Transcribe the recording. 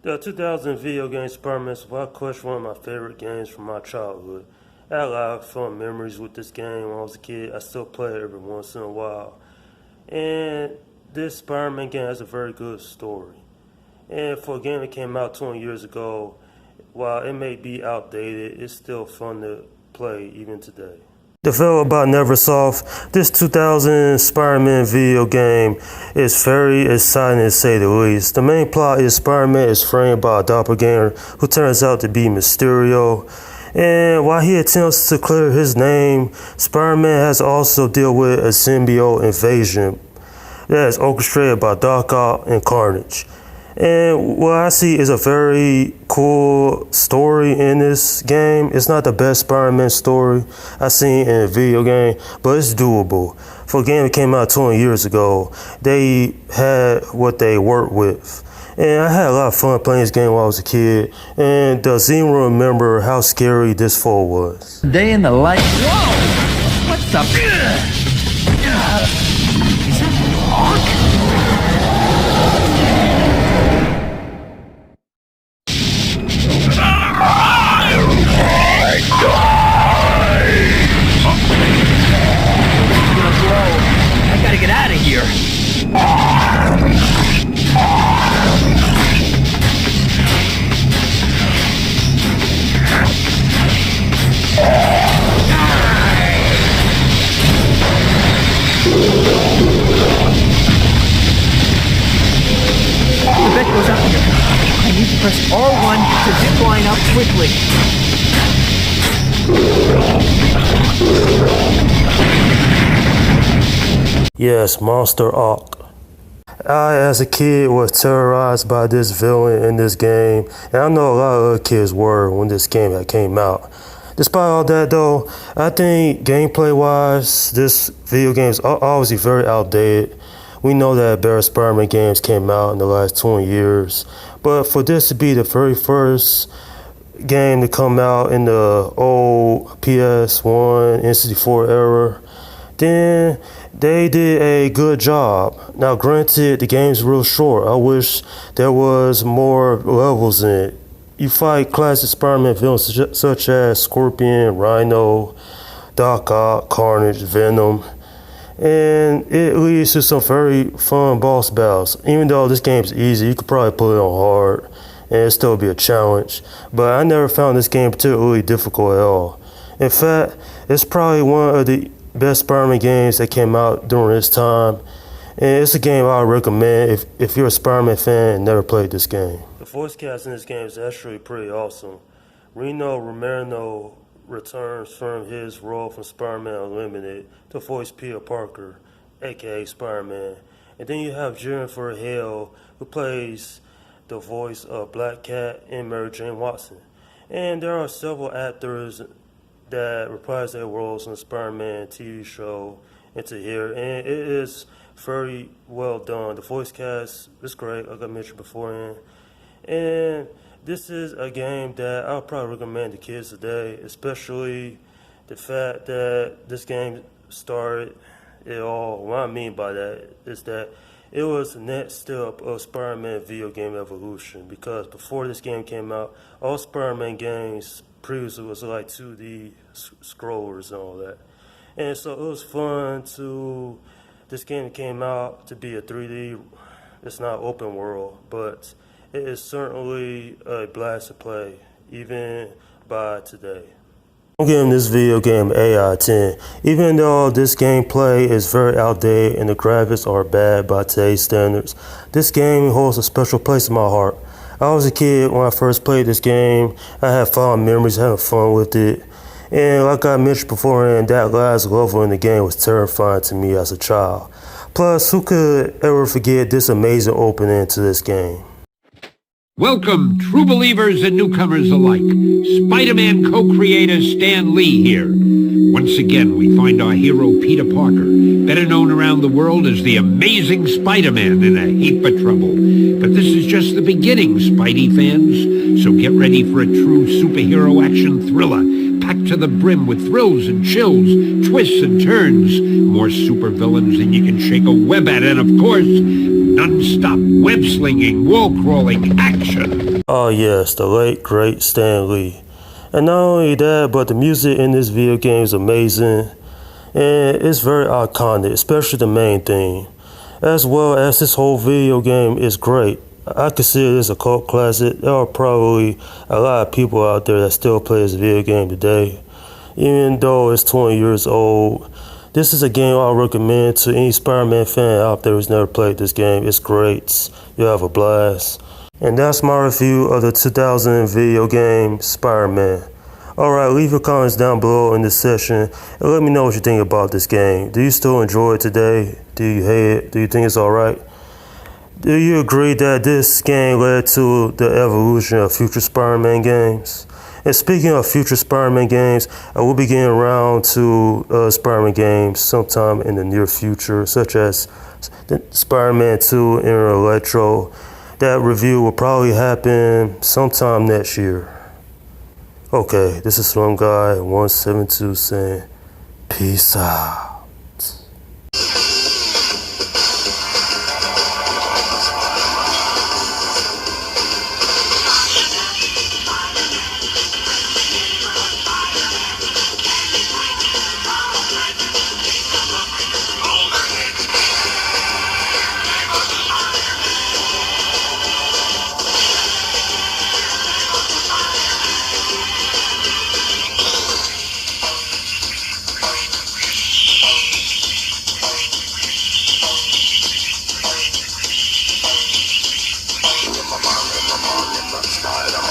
The 2000 video game Spider-Man is without question one of my favorite games from my childhood. I had a lot of fun memories with this game when I was a kid. I still play it every once in a while. And this Spider-Man game has a very good story. And for a game that came out 20 years ago, while it may be outdated, it's still fun to play even today. Developed by Neversoft, this 2000 Spider-Man video game is very exciting to say the least. The main plot is Spider-Man is framed by a doppelganger who turns out to be Mysterio. And while he attempts to clear his name, Spider-Man has to also deal with a symbiote invasion that is orchestrated by Doc Ock and Carnage. And what I see is a very cool story in this game. It's not the best Spider-Man story I've seen in a video game, but it's doable. For a game that came out 20 years ago, they had what they worked with. And I had a lot of fun playing this game while I was a kid. And does anyone remember how scary this fall was? Day in the life. Whoa! What's up? Is that Hawk? I gotta get out of here. The bed goes up here. I need to press R1 to zip line up quickly. Yes, Monster Ock. I, as a kid, was terrorized by this villain in this game, and I know a lot of other kids were when this game had came out. Despite all that, though, I think gameplay-wise, this video game is obviously very outdated. We know that better Spider-Man games came out in the last 20 years, but for this to be the very first game to come out in the old PS1, N64 era, then they did a good job. Now, granted, the game's real short. I wish there was more levels in it. You fight classic Spider-Man villains such as Scorpion, Rhino, Doc Ock, Carnage, Venom, and it leads to some very fun boss battles. Even though this game's easy, you could probably put it on hard, and it'd still be a challenge. But I never found this game particularly difficult at all. In fact, it's probably one of the best Spider-Man games that came out during this time. And it's a game I would recommend if you're a Spider-Man fan and never played this game. The voice cast in this game is actually pretty awesome. Rino Romero returns from his role from Spider-Man Unlimited to voice Peter Parker, aka Spider-Man. And then you have Jennifer Hale, who plays the voice of Black Cat and Mary Jane Watson. And there are several actors that reprise their roles in the Spider-Man TV show into here, and it is very well done. The voice cast is great, like I mentioned beforehand. And this is a game that I would probably recommend to kids today, especially the fact that this game started it all. What I mean by that is that it was the next step of Spider-Man video game evolution, because before this game came out, all Spider-Man games previously was like 2D scrollers and all that. And so it was fun to, this game came out to be a 3D, it's not open world, but it is certainly a blast to play, even by today. I'm giving this video game an 8 out of 10. Even though this gameplay is very outdated and the graphics are bad by today's standards, this game holds a special place in my heart. I was a kid when I first played this game. I had fond memories, having fun with it. And like I mentioned beforehand, that last level in the game was terrifying to me as a child. Plus, who could ever forget this amazing opening to this game? Welcome, true believers and newcomers alike. Spider-Man co-creator Stan Lee here. Once again, we find our hero Peter Parker, better known around the world as the Amazing Spider-Man, in a heap of trouble. But this is just the beginning, Spidey fans. So get ready for a true superhero action thriller, packed to the brim with thrills and chills, twists and turns, more supervillains than you can shake a web at, and of course, non-stop web-slinging, wall-crawling action. Oh yes, the late great Stan Lee. And not only that, but the music in this video game is amazing. And it's very iconic, especially the main theme. As well as this whole video game is great. I consider this a cult classic. There are probably a lot of people out there that still play this video game today. Even though it's 20 years old, this is a game I recommend to any Spider-Man fan out there who's never played this game. It's great. You'll have a blast. And that's my review of the 2000 video game Spider-Man. Alright, leave your comments down below in this section and let me know what you think about this game. Do you still enjoy it today? Do you hate it? Do you think it's alright? Do you agree that this game led to the evolution of future Spider-Man games? And speaking of future Spider-Man games, I will be getting around to Spider-Man games sometime in the near future, such as Spider-Man 2 Inner Electro. That review will probably happen sometime next year. Okay, this is Slim Guy 172 saying peace out. Spider